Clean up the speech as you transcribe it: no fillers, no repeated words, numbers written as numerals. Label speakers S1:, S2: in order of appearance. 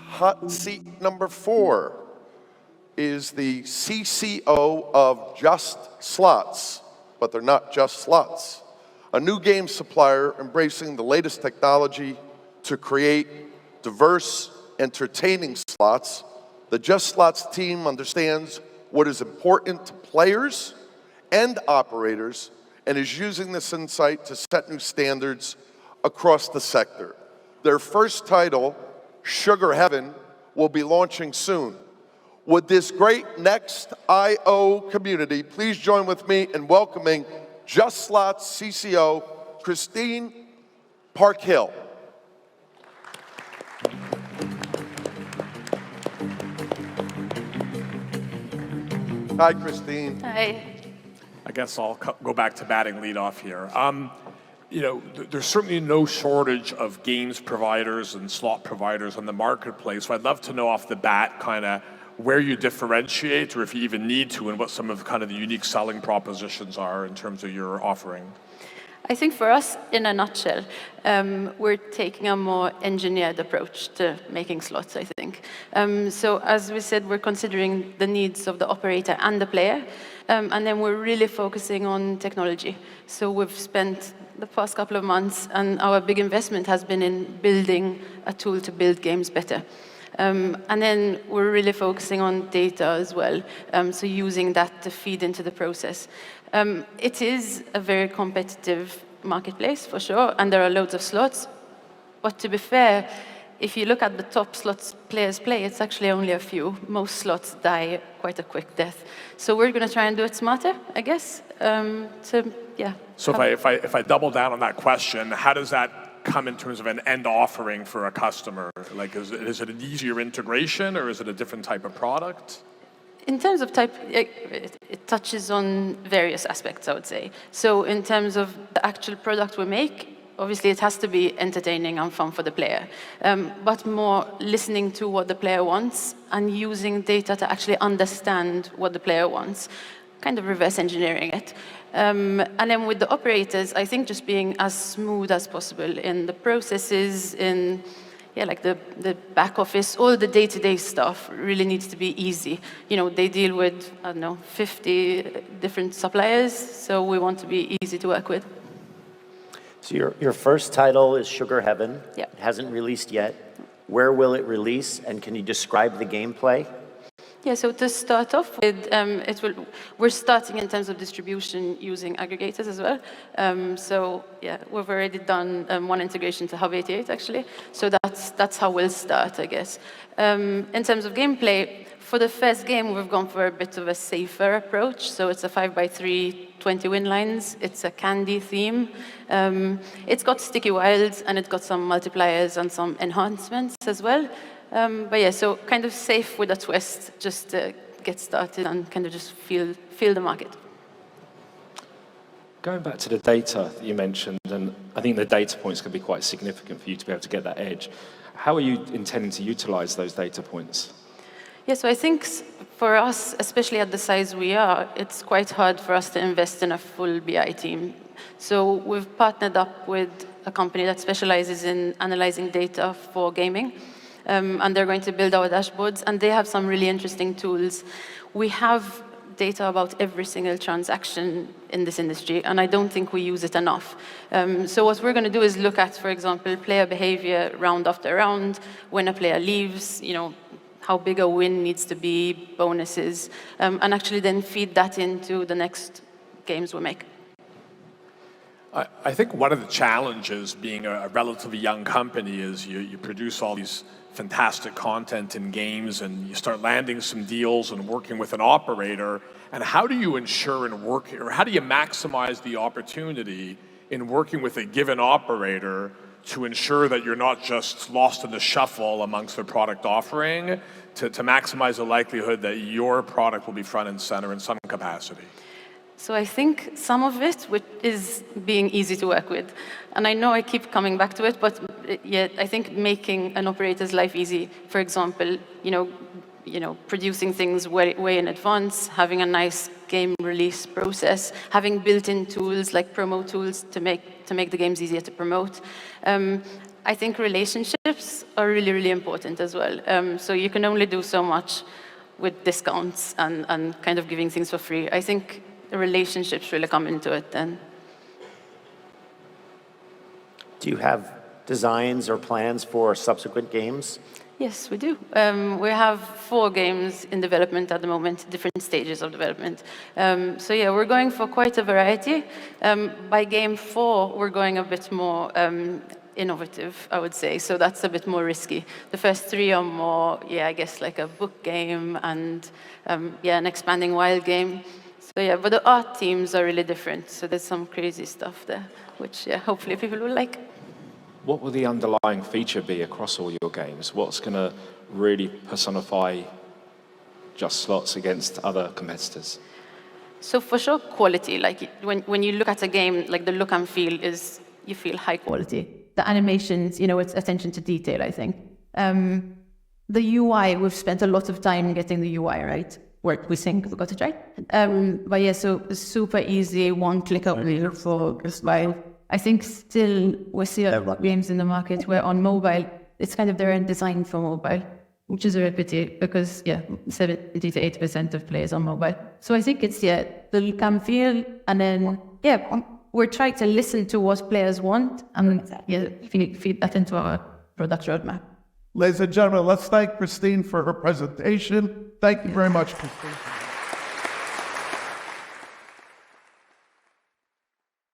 S1: Hot seat number 4 is the CCO of Just Slots, but they're not just slots. A new game supplier embracing the latest technology to create diverse, entertaining slots. The Just Slots team understands what is important to players and operators and is using this insight to set new standards across the sector. Their first title, Sugar Heaven, will be launching soon. Would this great next I.O. community please join with me in welcoming Just Slots CCO, Christine Parkhill. Hi, Christine.
S2: Hi.
S3: I guess I'll go back to batting leadoff here. You know, there's certainly no shortage of games providers and slot providers on the marketplace. So I'd love to know off the bat kind of where you differentiate, or if you even need to, and what some of kind of the unique selling propositions are in terms of your offering.
S2: I think for us, in a nutshell, we're taking a more engineered approach to making slots, I think. So as we said, we're considering the needs of the operator and the player, and then we're really focusing on technology. So we've spent the past couple of months, and our big investment has been in building a tool to build games better. And then we're really focusing on data as well, so using that to feed into the process. It is a very competitive marketplace, for sure, and there are loads of slots. But to be fair, if you look at the top slots players play, it's actually only a few. Most slots die quite a quick death. So we're going to try and do it smarter, I guess.
S3: So if I double down on that question, how does that come in terms of an end offering for a customer? Like, is it an easier integration, or is it a different type of product?
S2: In terms of type, it touches on various aspects, I would say. So in terms of the actual product we make, obviously it has to be entertaining and fun for the player, but more listening to what the player wants and using data to actually understand what the player wants, kind of reverse engineering it. And then with the operators, I think just being as smooth as possible in the processes, in like the back office, all the day-to-day stuff really needs to be easy. You know, they deal with, 50 different suppliers, so we want to be easy to work with.
S4: So your first title is Sugar Heaven.
S2: Yeah.
S4: It hasn't released yet. Where will it release, and can you describe the gameplay?
S2: Yeah, so to start off with, we're starting in terms of distribution using aggregators as well. We've already done one integration to Hub88 actually. So that's how we'll start, I guess. In terms of gameplay, for the first game, we've gone for a bit of a safer approach. So it's a 5x3, 20 win lines. It's a candy theme. It's got sticky wilds, and it's got some multipliers and some enhancements as well. So kind of safe with a twist, just to get started and kind of just feel the market.
S5: Going back to the data that you mentioned, and I think the data points can be quite significant for you to be able to get that edge. How are you intending to utilize those data points?
S2: Yeah, so I think for us, especially at the size we are, it's quite hard for us to invest in a full BI team. So we've partnered up with a company that specializes in analyzing data for gaming. And they're going to build our dashboards, and they have some really interesting tools. We have data about every single transaction in this industry, and I don't think we use it enough. So what we're going to do is look at, for example, player behavior round after round, when a player leaves, how big a win needs to be, bonuses, and actually then feed that into the next games we make.
S3: I think one of the challenges being a relatively young company is you produce all these fantastic content in games, and you start landing some deals and working with an operator. And how do you ensure how do you maximize the opportunity in working with a given operator to ensure that you're not just lost in the shuffle amongst their product offering, to maximize the likelihood that your product will be front and center in some capacity?
S2: So I think some of it is being easy to work with. And I know I keep coming back to it, but I think making an operator's life easy, for example, producing things way in advance, having a nice game release process, having built-in tools like promo tools to make the games easier to promote. I think relationships are really, really important as well. So you can only do so much with discounts and kind of giving things for free. I think the relationships really come into it then.
S4: Do you have designs or plans for subsequent games?
S2: Yes, we do. We have 4 games in development at the moment, different stages of development. So yeah, we're going for quite a variety. By game 4, we're going a bit more innovative, I would say. So that's a bit more risky. The first 3 are more, yeah, I guess like a book game and yeah, an expanding wild game. So yeah, but the art teams are really different. So there's some crazy stuff there, which yeah, hopefully people will like.
S5: What will the underlying feature be across all your games? What's going to really personify Just Slots against other competitors?
S2: So for sure, quality. Like when you look at a game, like the look and feel is, you feel high quality. The animations, you know, it's attention to detail, I think. The UI, we've spent a lot of time getting the UI right. We think we got it right. But yeah, so it's super easy, one-click only for mobile. I think still we see a lot of games in the market where on mobile, it's kind of they're designed for mobile, which is a pity because, yeah, 70 to 80% of players on mobile. So I think it's, yeah, the look and feel, and then, yeah, we're trying to listen to what players want and yeah, feed that into our product roadmap.
S6: Ladies and gentlemen, let's thank Christine for her presentation. Thank you very much, Christine.